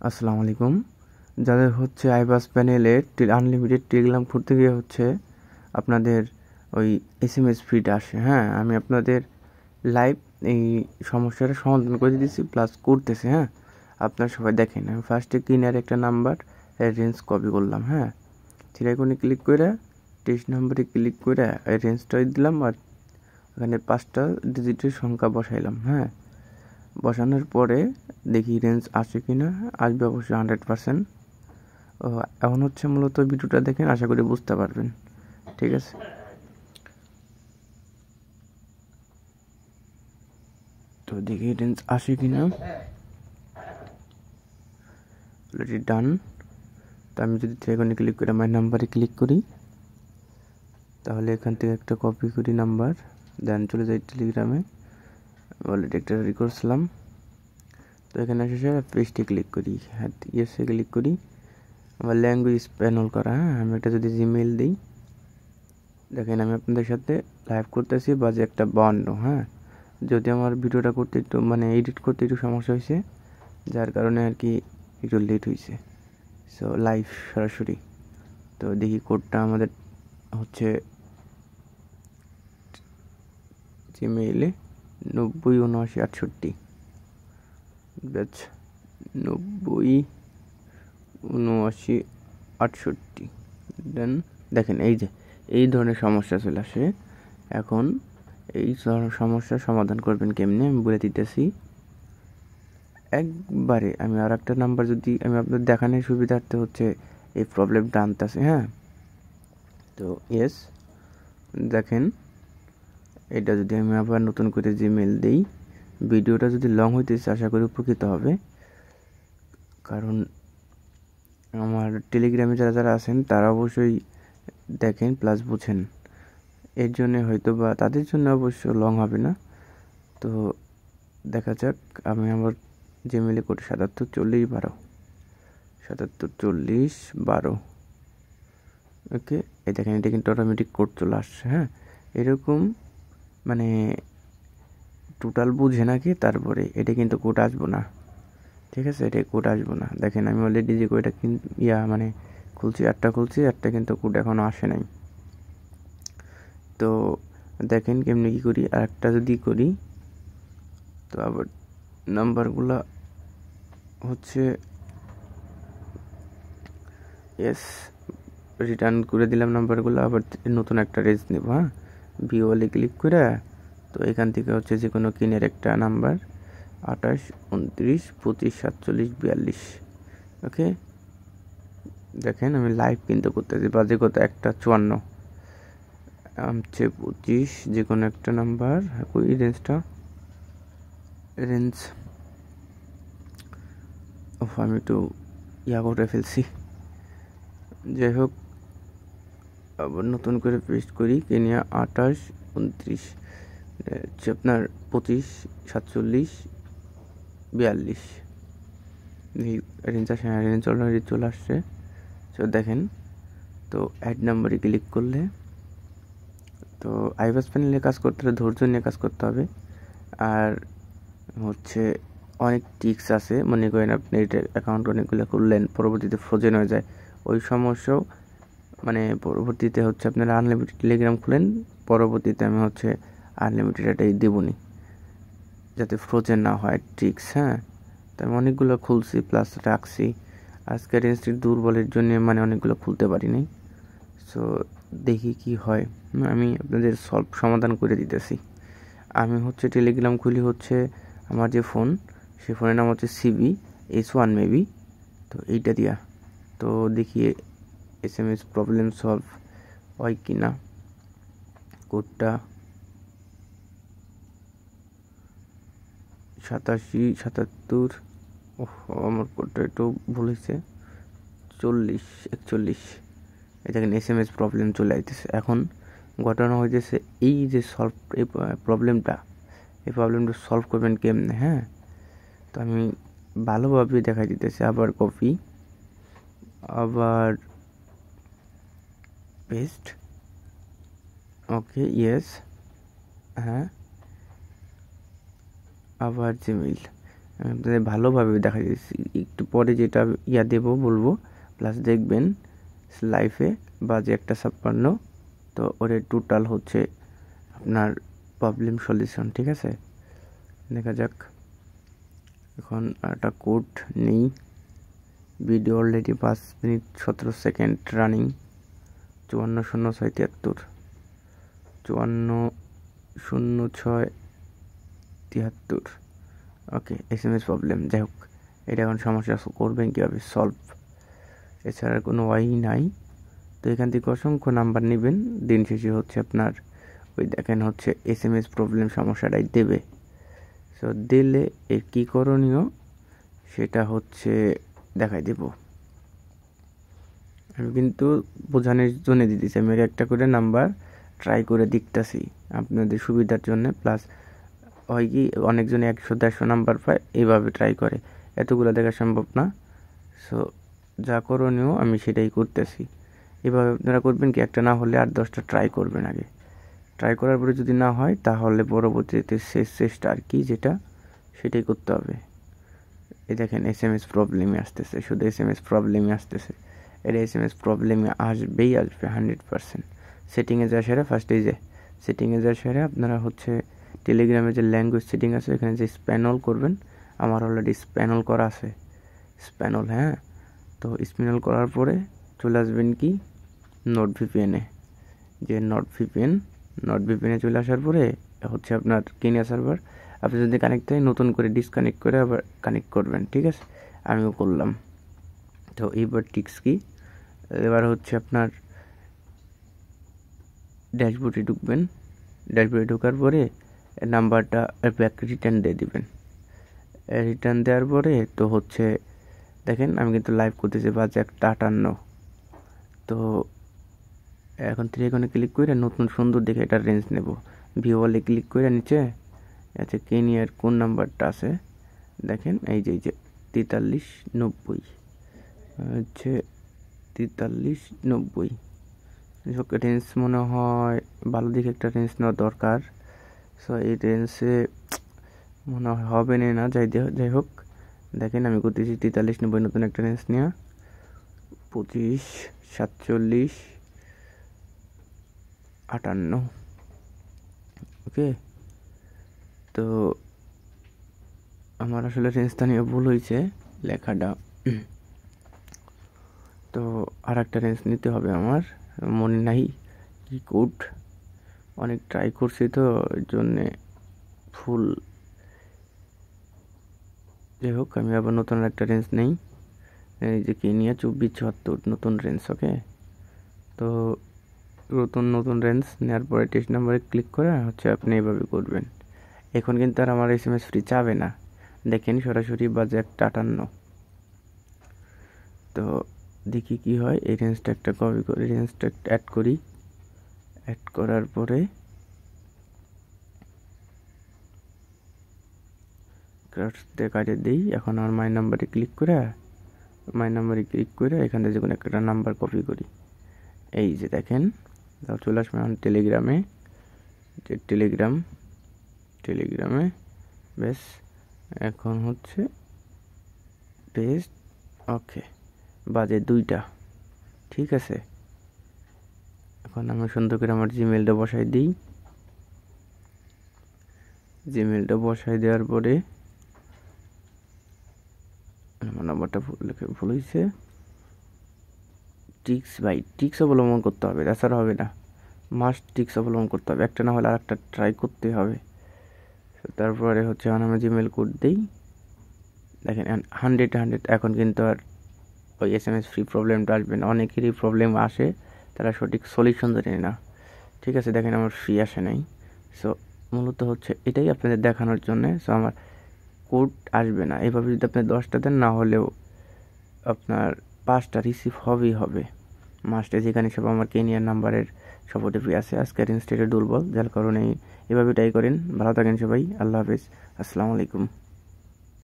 আসসালামু আলাইকুম। যাদের হচ্ছে আইবাস প্যানেলে আনলিমিটেড টেলিগ্রাম করতে গিয়ে হচ্ছে আপনাদের ওই এসএমএস ফিড আসে, হ্যাঁ, আমি আপনাদের লাইভ এই সমস্যাটা সমাধান করে দিতেছি প্লাস করতেছি। হ্যাঁ, আপনারা সবাই দেখেন। আমি ফার্স্টে কিনার একটা নাম্বার রেঞ্জ কপি করলাম, হ্যাঁ, থ্রি আইকনে ক্লিক করে টেস্ট নাম্বারে ক্লিক করে রেঞ্জটাই দিলাম আর এখানে 5টা ডিজিটের সংখ্যা বসাইলাম। হ্যাঁ, বসানোর পরে দেখি রেঞ্জ আসে কি না। আসবে অবশ্যই 100%। এখন হচ্ছে মূলত ভিডিওটা দেখেন, আশা করি বুঝতে পারবেন। ঠিক আছে, তো দেখি রেঞ্জ আসে কি না। Already done. তো আমি যদি এখানে ক্লিক করে আমার নাম্বারে ক্লিক করি, তাহলে এখান থেকে একটা কপি করি নাম্বার, দেন চলে যাই টেলিগ্রামে। অলরেডি একটা রেডি করছিলাম। তো এখানে এসে পেজটি ক্লিক করি, হ্যাঁ ইয়েসে ক্লিক করি। আমার ল্যাঙ্গুয়েজ প্যানেল করা, হ্যাঁ, আমি একটা যদি জিমেইল দিই, দেখেন আমি আপনাদের সাথে লাইভ করতেছি, বাজে একটা 52। হ্যাঁ, যদি আমার ভিডিওটা করতে একটু এডিট করতে একটু সমস্যা হয়েছে, যার কারণে আর কি একটু লেট হয়েছে। সো লাইভ সরাসরি। তো দেখি কোডটা আমাদের হচ্ছে জিমেইলে 90 79 68 ব্যাচ 90 79 68। দেন দেখেন এই ধরনের সমস্যা চলে আসে। এখন এই সমস্যার সমাধান করবেন কেমনে আমি বলে দিতেছি একবারে। আমি আর একটা নাম্বার যদি আমি আপনাদের দেখানোর সুবিধার্থে হচ্ছে এই প্রবলেমটা আনতেছি। হ্যাঁ, তো ইয়েস, দেখেন এটা যদি আমি আবার নতুন করে জিমেল দিই, ভিডিওটা যদি লং হইতেছে আশা করি উপকৃত হবে, কারণ আমার টেলিগ্রামে যারা আছেন তারা অবশ্যই দেখেন প্লাস বুঝেন। এর জন্য হয়তো বা তাদের জন্য অবশ্য লং হবে না। তো দেখা যাক, আমি আমার জিমেলে কোড 774012 774012। ওকে, এই দেখেন এটা কিন্তু অটোমেটিক কোড চলে আসছে। হ্যাঁ, এরকম টোটাল বুঝে নাকি, তারপরে এটা কিন্তু কোড আসবো না। ঠিক আছে, এটা কোড আসবো না। দেখেন আমি অলরেডি যে কোডটা খুলছি, একটা কিন্তু কোড এখনও আসে নাই। তো দেখেন কেমনি কী করি। আর একটা যদি করি, তো আবার নাম্বারগুলো হচ্ছে এস রিটার্ন করে দিলাম নাম্বারগুলো। আবার নতুন একটা রেঞ্জ নেব। হ্যাঁ, ভিওলে ক্লিক করে, তো এখান থেকে হচ্ছে যে কোনো কিনের একটা নাম্বার 28 29 25 47 42। ওকে, দেখেন আমি লাইভ কিন্তু করতেছি, বাজে কত 1:54 হচ্ছে 25, যে কোনো একটা নাম্বার। ওই রেঞ্জ আমি একটু করে ফেলছি। যাই হোক, আবার নতুন করে পেস্ট করি, কেনিয়া 28 29 হচ্ছে আপনার 25 47 42। রেঞ্জ অলরেডি চলে আসছে। তো দেখেন, তো অ্যাড নাম্বারে ক্লিক করলে, তো আইবাস প্যানেলে কাজ করতে হলে ধৈর্য নিয়ে কাজ করতে হবে। আর হচ্ছে অনেক টিক্স আছে, মনে করেন আপনি এটা অ্যাকাউন্ট অনেকগুলো খুললেন, পরবর্তীতে ফ্রোজেন হয়ে যায়, ওই সমস্যাও পরবর্তীতে হচ্ছে আপনারা আনলিমিটেড টেলিগ্রাম খুলেন, পরবর্তীতে আমি হচ্ছে আনলিমিটেড এটাই দেবনি, যাতে ফ্রোজেন না হয় ট্রিক্স। হ্যাঁ, তো আমি অনেকগুলো খুলছি প্লাস রাখছি। আজকে রেঞ্জটি দুর্বলের জন্য অনেকগুলো খুলতে পারিনি। সো দেখি কি হয়, আমি আপনাদের সমাধান করে দিতেছি। আমি হচ্ছে টেলিগ্রাম খুলি হচ্ছে আমার যে ফোন, সেই ফোনের নাম হচ্ছে CB-S1 মেবি। তো এইটা দিয়া তো দেখি SMS প্রবলেম সলভ হয় কি না। কোডটা 87 77। আমার কোডটা একটু ভুল হয়েছে, 40 41। এই দেখেন SMS প্রবলেম চলে আসতেছে। এখন ঘটনা হইতেছে এই যে এই প্রবলেমটা সলভ করবেন কেমনে। হ্যাঁ, তো আমি ভালোভাবে দেখাই দিতেছি। আবার কপি, আবার পেস্ট। ওকে, ইয়েস, হ্যাঁ, আবার জিমেইল। আপনাদের ভালোভাবে দেখা দিচ্ছি, একটু পরে যেটা বলবো প্লাস দেখবেন লাইফে বাজে 1:56। তো ওর টোটাল হচ্ছে আপনার প্রবলেম সলিউশন। ঠিক আছে, দেখা যাক। এখন একটা কোড নেই, video already 5 minute 17 second running. 540673 540673। ওকে, SMS প্রবলেম। যাই হোক, এটা এখন সমস্যা করবেন কীভাবে সলভ, এছাড়া কোনো ওয়াই নাই। তো এখান থেকে অসংখ্য নাম্বার নেবেন, দিন শেষে হচ্ছে আপনার ওই দেখেন হচ্ছে SMS প্রবলেম সমস্যাটাই দেবে। সো দিলে এর কী করণীয় সেটা হচ্ছে দেখাই দেব। আমি কিন্তু বোঝানোর জন্য দিতেছি, আমি একটা করে নাম্বার ট্রাই করে দেখতেছি আপনাদের সুবিধার জন্য। প্লাস হয় কি অনেকজনে 100-150 নাম্বার পায়, এইভাবে ট্রাই করে, এতগুলো দেখা সম্ভব না। সো যা করণীয় আমি সেটাই করতেছি। এভাবে আপনারা করবেন কি, একটা না হলে 8-10টা ট্রাই করবেন। আগে ট্রাই করার পরে যদি না হয় তাহলে পরবর্তীতে শেষ চেষ্টা আর কি যেটা সেটাই করতে হবে। এই দেখেন SMS প্রবলেমই আসতেছে, শুধু SMS প্রবলেমই আসতেছে। এর SMS প্রবলেমে আসবেই আসবে 100%। সেটিংয়ে যা সেরা ফার্স্টে যে সেটিংয়ে যা সেরা আপনারা হচ্ছে টেলিগ্রামে যে ল্যাঙ্গুয়েজ সেটিং আছে এখানে যে স্প্যানল করবেন, আমার অলরেডি স্প্যানল করা আছে, স্প্যানল। হ্যাঁ, তো স্প্যানল করার পরে চলে আসবেন কি নট ভিপিএনে, যে নট ভিপিএনে চলে আসার পরে হচ্ছে আপনার কেনিয়া সার্ভার। আপনি যদি কানেক্ট হয় নতুন করে ডিসকানেক্ট করে আবার কানেক্ট করবেন। ঠিক আছে, আমিও করলাম। তো এইবার টিক্স কি, এবার হচ্ছে আপনার ড্যাশবোর্ডে ঢুকবেন। ড্যাশবোর্ডে ঢোকার পরে নাম্বারটা ব্যাক রিটার্ন দিয়ে দিবেন। রিটার্ন দেওয়ার পরে তো হচ্ছে দেখেন আমি কিন্তু লাইভ করতেছি বাজে 1:58। তো এখন ত্রিকোণে ক্লিক করে নতুন সুন্দর দেখে এটা রেঞ্জ নেব। ভিউ ওয়ালে ক্লিক করে নিচে আচ্ছা কেনিয়ার কোন নাম্বারটা আছে দেখেন, এই যে 4390 হচ্ছে 4390। রেঞ্জ মনে হয় ভালো দিকে একটা রেঞ্জ নেওয়া দরকার। সো এই রেঞ্জে মনে হয় হবে না, যাই হোক দেখেন আমি করতেছি 4390, নতুন একটা রেঞ্জ নেওয়া 254758। ওকে, তো আমার আসলে রেঞ্জটা নিয়ে ভুল হয়েছে লেখাটা। তো আর একটা রেঞ্জ নিতে হবে, আমার মনে নাই কি কোড, অনেক ট্রাই করছি তো এর জন্যে ফুল। যাই হোক আমি আবার নতুন একটা রেঞ্জ নেই, এই যে কেনিয়া 2474 নতুন রেঞ্জ। ওকে, তো নতুন রেঞ্জ নেওয়ার পরে টেস্ট নাম্বারে ক্লিক করে হচ্ছে আপনি এইভাবে করবেন। এখন কিন্তু আর আমার SMS ফ্রি চাবে না, দেখেন সরাসরি বাজে 1:58। তো দেখি কি হয়, এই রেঞ্জটা একটা কপি করে রেঞ্জটা অ্যাড করি। অ্যাড করার পরে কাটে দিই। এখন আমার মাই নাম্বারে ক্লিক করে এখান থেকে যে কোনো একটা নাম্বার কপি করি। এই যে দেখেন চলে আসবে এখন টেলিগ্রামে, যে টেলিগ্রামে বেশ এখন হচ্ছে পেস্ট। ওকে, বাজে 2টা। ঠিক আছে, এখন আমি সুন্দর করে আমার জিমেলটা বসাই দিই। জিমেলটা বসাই দেওয়ার পরে আমার নাম্বারটা ভুল হয়েছে। টিক্স অবলম্বন করতে হবে, তাছাড়া হবে না। মাস্ট টিক্স অবলম্বন করতে হবে, একটা না হলে আর একটা ট্রাই করতে হবে। তারপরে হচ্ছে আমি জিমেল কোড দিই। দেখেন 100 এখন কিন্তু আর ওই SMS ফ্রি প্রবলেমটা আসবে না। অনেকেরই প্রবলেম আসে, তারা সঠিক সলিউশন জানে না। ঠিক আছে, দেখেন আমার ফ্রি আসে নাই। সো মূলত হচ্ছে এটাই আপনাদের দেখানোর জন্য। সো আমার কোড আসবে না, এইভাবে যদি আপনি 10টা দেন না হলেও আপনার 5টা রিসিভ হবে মাস্টে, যেখানে সব আমার কেনিয়ার নাম্বারের সব ওটিপি আছে। আজকের ইনস্টেটে দুর্বল, যার কারণে এভাবে ট্রাই করেন। ভালো থাকেন সবাই, আল্লাহ হাফেজ, আসসালামু আলাইকুম।